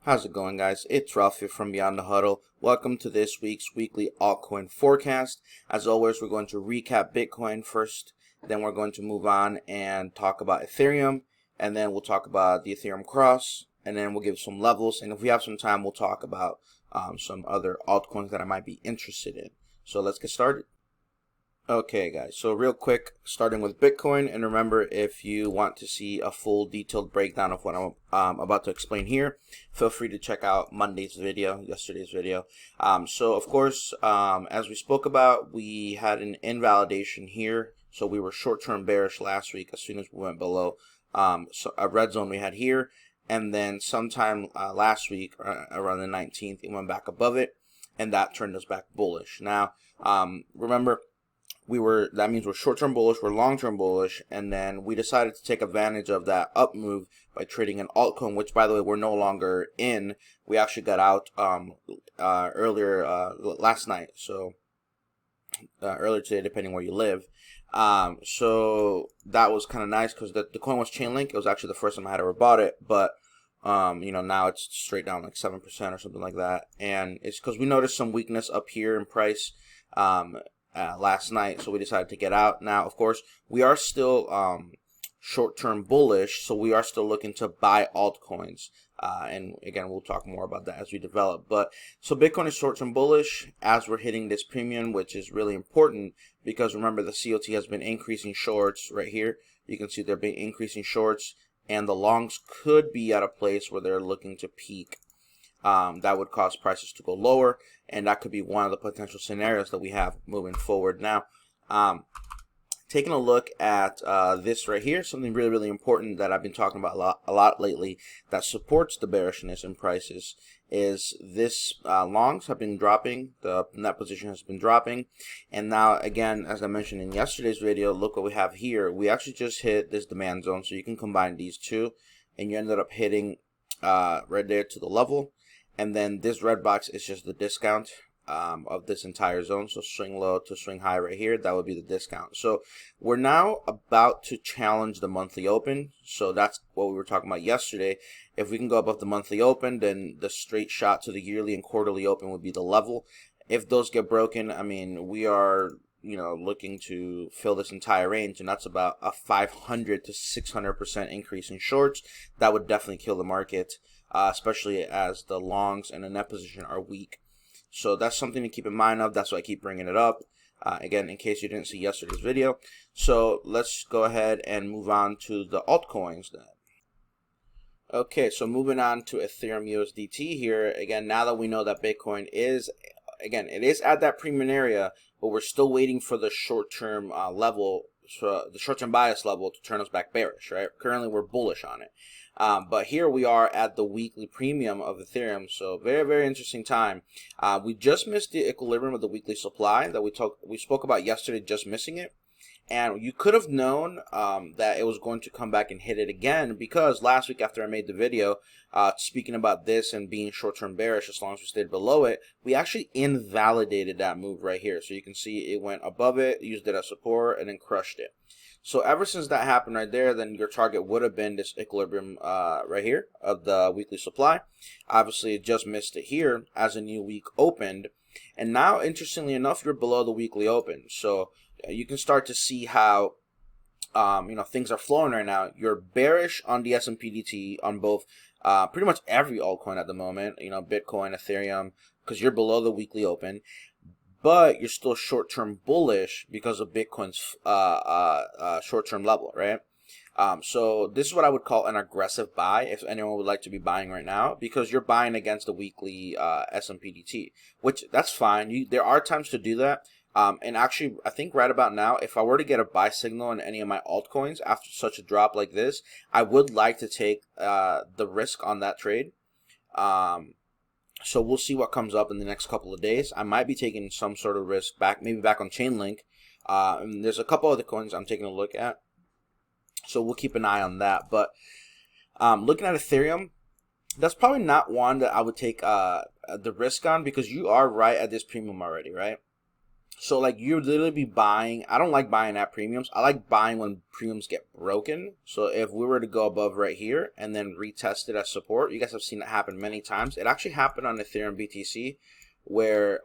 How's it going, guys? It's Ralph here from Beyond the Huddle. Welcome to this week's weekly altcoin forecast. As always, we're going to recap Bitcoin first, then we're going to move on and talk about Ethereum, and then we'll talk about the Ethereum cross, and then we'll give some levels, and if we have some time, we'll talk about some other altcoins that I might be interested in. So let's get started. Okay, guys, so real quick, starting with Bitcoin, and remember, if you want to see a full detailed breakdown of what I'm about to explain here, feel free to check out yesterday's video. So of course, as we spoke about, we had an invalidation here, so we were short-term bearish last week as soon as we went below so a red zone we had here, and then sometime last week, around the 19th, it went back above it, and that turned us back bullish. Now, remember, that means we're short-term bullish, we're long-term bullish, and then we decided to take advantage of that up move by trading an altcoin, which, by the way, we're no longer in. We actually got out earlier last night, so earlier today, depending where you live. So that was kind of nice because the coin was Chainlink. It was actually the first time I had ever bought it, but now it's straight down like 7% or something like that, and it's because we noticed some weakness up here in price last night, so we decided to get out. Now, of course, we are still short-term bullish, so we are still looking to buy altcoins, and again, we'll talk more about that as we develop. But so Bitcoin is short-term bullish as we're hitting this premium, which is really important because remember, the COT has been increasing shorts right here. You can see they've been increasing shorts, and the longs could be at a place where they're looking to peak. That would cause prices to go lower, and that could be one of the potential scenarios that we have moving forward. Now, taking a look at this right here, something really, really important that I've been talking about a lot lately that supports the bearishness in prices is this longs have been dropping, the net position has been dropping, and now, again, as I mentioned in yesterday's video, look what we have here. We actually just hit this demand zone, so you can combine these two, and you ended up hitting right there to the level. And then this red box is just the discount of this entire zone. So swing low to swing high right here, that would be the discount. So we're now about to challenge the monthly open. So that's what we were talking about yesterday. If we can go above the monthly open, then the straight shot to the yearly and quarterly open would be the level. If those get broken, I mean, we are looking to fill this entire range, and that's about a 500 to 600% increase in shorts. That would definitely kill the market. Especially as the longs and the net position are weak. So that's something to keep in mind of. That's why I keep bringing it up. Again, in case you didn't see yesterday's video. So let's go ahead and move on to the altcoins then. Okay, so moving on to Ethereum USDT here. Again, now that we know that Bitcoin is, again, it is at that premium area, but we're still waiting for the short-term level, so the short-term bias level to turn us back bearish, right? Currently, we're bullish on it. But here we are at the weekly premium of Ethereum, so very, very interesting time. We just missed the equilibrium of the weekly supply that we spoke about yesterday, just missing it. And you could have known that it was going to come back and hit it again, because last week after I made the video speaking about this and being short-term bearish as long as we stayed below it, we actually invalidated that move right here. So you can see it went above it, used it as support, and then crushed it. So ever since that happened right there, then your target would have been this equilibrium right here of the weekly supply. Obviously, it just missed it here as a new week opened. And now, interestingly enough, you're below the weekly open. So you can start to see how things are flowing right now. You're bearish on the S&P DT on both pretty much every altcoin at the moment, Bitcoin, Ethereum, because you're below the weekly open. But you're still short-term bullish because of Bitcoin's short-term level, right? So this is what I would call an aggressive buy if anyone would like to be buying right now, because you're buying against the weekly S&P DT, which that's fine. There are times to do that. And actually, I think right about now, if I were to get a buy signal on any of my altcoins after such a drop like this, I would like to take the risk on that trade. So we'll see what comes up in the next couple of days. I might be taking some sort of risk maybe back on Chainlink. And there's a couple other coins I'm taking a look at. So we'll keep an eye on that. But looking at Ethereum, that's probably not one that I would take the risk on, because you are right at this premium already, right? So like you literally be buying. I don't like buying at premiums. I like buying when premiums get broken. So if we were to go above right here and then retest it as support, you guys have seen it happen many times. It actually happened on Ethereum BTC where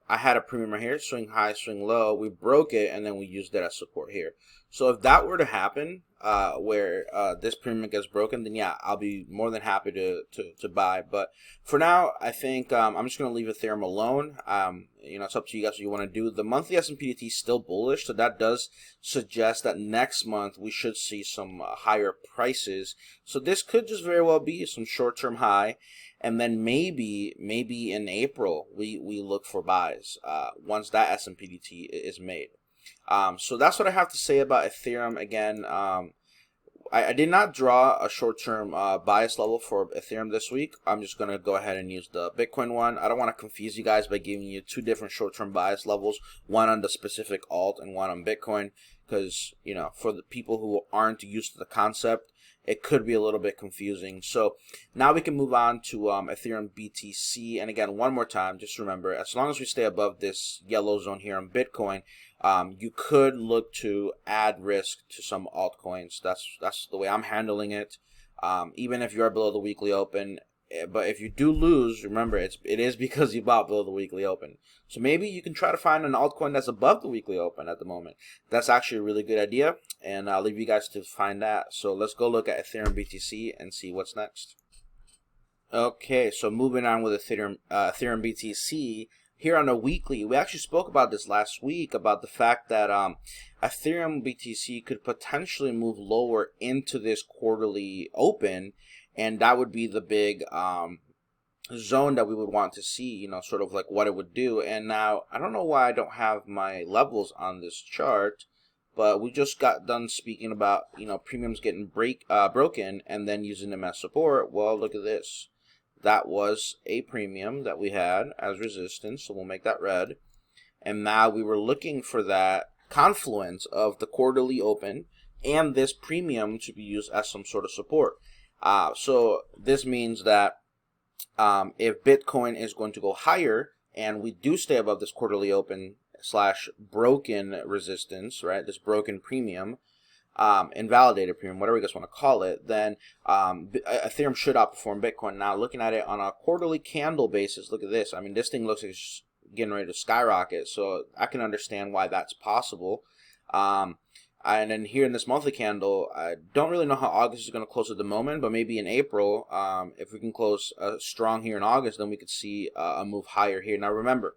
I had a premium right here, swing high, swing low. We broke it and then we used it as support here. So if that were to happen, where this premium gets broken, then yeah, I'll be more than happy to buy. But for now, I think I'm just gonna leave Ethereum alone. You know, it's up to you guys what you want to do. The monthly S&P is still bullish, so that does suggest that next month we should see some higher prices. So this could just very well be some short-term high. And then maybe in April we look for buys once that S&P is made. So that's what I have to say about Ethereum. Again, I did not draw a short-term bias level for Ethereum this week. I'm just going to go ahead and use the Bitcoin one. I don't want to confuse you guys by giving you two different short-term bias levels, one on the specific alt and one on Bitcoin, because, you know, for the people who aren't used to the concept, it could be a little bit confusing. So now we can move on to Ethereum BTC. And again, one more time, just remember, as long as we stay above this yellow zone here on Bitcoin, you could look to add risk to some altcoins. That's the way I'm handling it. Even if you're below the weekly open, but if you do lose, remember it is because you bought below the weekly open. So maybe you can try to find an altcoin that's above the weekly open at the moment. That's actually a really good idea, and I'll leave you guys to find that. So let's go look at Ethereum BTC and see what's next. Okay, so moving on with Ethereum BTC. Here on a weekly, we actually spoke about this last week, about the fact that Ethereum BTC could potentially move lower into this quarterly open, and that would be the big zone that we would want to see, you know, sort of like what it would do. And now, I don't know why I don't have my levels on this chart, but we just got done speaking about, you know, premiums getting broken and then using them as support. Well, look at this. That was a premium that we had as resistance, so we'll make that red. And now we were looking for that confluence of the quarterly open and this premium to be used as some sort of support. So this means that if Bitcoin is going to go higher and we do stay above this quarterly open / broken resistance, right, this broken premium, invalidated premium, whatever you guys want to call it, then Ethereum should outperform Bitcoin. Now, looking at it on a quarterly candle basis, look at this. I mean, this thing looks like it's getting ready to skyrocket, so I can understand why that's possible. And then here in this monthly candle, I don't really know how August is going to close at the moment, but maybe in April, if we can close strong here in August, then we could see a move higher here. Now, remember,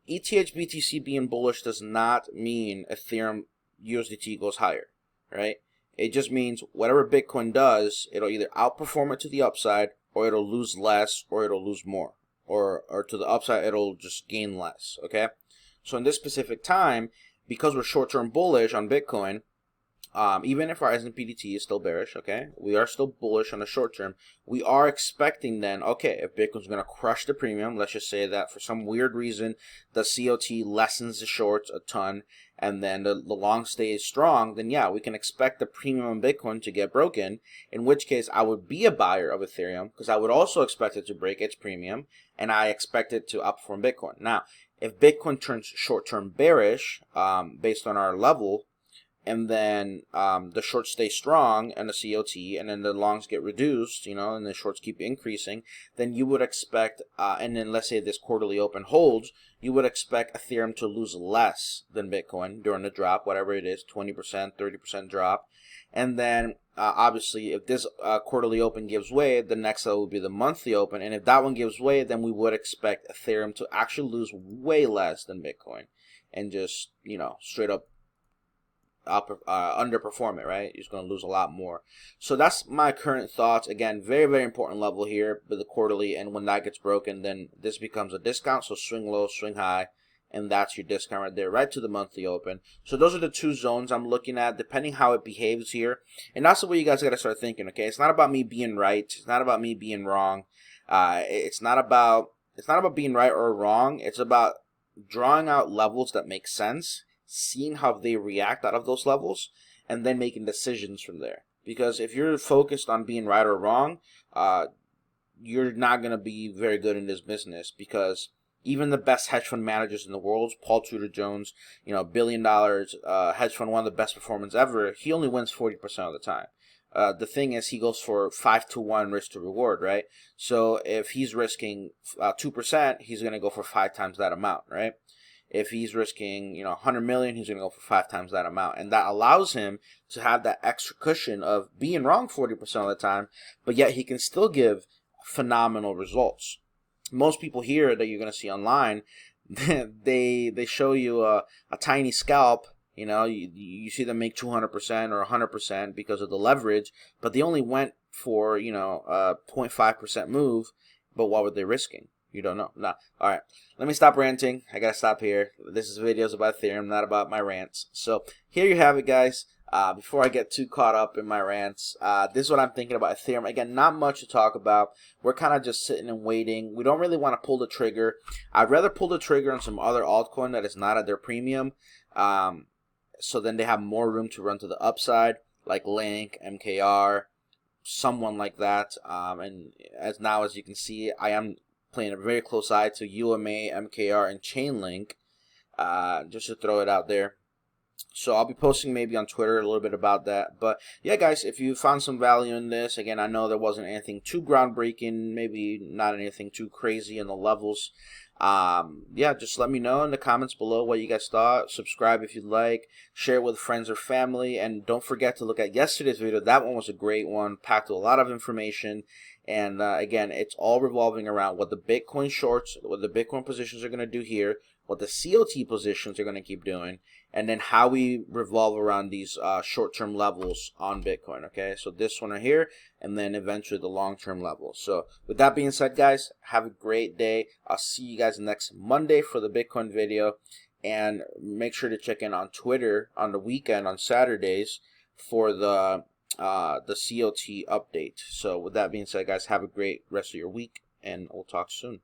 ETH BTC being bullish does not mean Ethereum USDT goes higher. Right? It just means whatever Bitcoin does, it'll either outperform it to the upside, or it'll lose less, or it'll lose more. Or to the upside, it'll just gain less. Okay? So in this specific time, because we're short-term bullish on Bitcoin, even if our S&P is still bearish, okay, we are still bullish on the short term. We are expecting then, okay, if Bitcoin's going to crush the premium, let's just say that for some weird reason, the COT lessens the shorts a ton, and then the long stays strong, then yeah, we can expect the premium on Bitcoin to get broken, in which case I would be a buyer of Ethereum, because I would also expect it to break its premium, and I expect it to outperform Bitcoin. Now, if Bitcoin turns short-term bearish, based on our level, and then the shorts stay strong and the COT, and then the longs get reduced, you know, and the shorts keep increasing, then you would expect, and then let's say this quarterly open holds, you would expect Ethereum to lose less than Bitcoin during the drop, whatever it is, 20%, 30% drop. And then obviously if this quarterly open gives way, the next level would be the monthly open, and if that one gives way, then we would expect Ethereum to actually lose way less than Bitcoin and just, you know, straight up underperform it, right? You're just going to lose a lot more. So that's my current thoughts. Again, very, very important level here with the quarterly, and when that gets broken, then this becomes a discount. So swing low, swing high, and that's your discount right there, right to the monthly open. So those are the two zones I'm looking at, depending how it behaves here. And that's the way you guys got to start thinking, okay? It's not about me being right. It's not about me being wrong. It's not about being right or wrong. It's about drawing out levels that make sense, seeing how they react out of those levels, and then making decisions from there. Because if you're focused on being right or wrong, you're not going to be very good in this business, because Even the best hedge fund managers in the world, Paul Tudor Jones, $1 billion hedge fund, one of the best performance ever, he only wins 40% of the time. The thing is, he goes for 5-to-1 risk to reward, right? So if he's risking 2%, he's going to go for 5 times that amount, right? If he's risking 100 million, he's going to go for 5 times that amount, and that allows him to have that extra cushion of being wrong 40% of the time, but yet he can still give phenomenal results. Most people here that you're going to see online, they show you a tiny scalp. You see them make 200% or 100% because of the leverage, but they only went for, a 0.5% move, but what were they risking? You don't know. No. All right. Let me stop ranting. I got to stop here. This is videos about Ethereum, not about my rants. So here you have it, guys. Before I get too caught up in my rants, this is what I'm thinking about Ethereum. Again, not much to talk about. We're kind of just sitting and waiting. We don't really want to pull the trigger. I'd rather pull the trigger on some other altcoin that is not at their premium. So then they have more room to run to the upside, like Link, MKR, someone like that. And as you can see, I am playing a very close eye to UMA, MKR, and Chainlink, just to throw it out there. So I'll be posting maybe on Twitter a little bit about that. But yeah, guys, if you found some value in this, again, I know there wasn't anything too groundbreaking, maybe not anything too crazy in the levels. Yeah, just let me know in the comments below what you guys thought. Subscribe if you'd like, share it with friends or family, and don't forget to look at yesterday's video. That one was a great one, packed with a lot of information. And again, it's all revolving around what the Bitcoin shorts, what the Bitcoin positions are going to do here, what the COT positions are going to keep doing, and then how we revolve around these short-term levels on Bitcoin, okay? So this one right here, and then eventually the long-term levels. So with that being said, guys, have a great day. I'll see you guys next Monday for the Bitcoin video, and make sure to check in on Twitter on the weekend, on Saturdays, for the COT update. So with that being said, guys, have a great rest of your week, and we'll talk soon.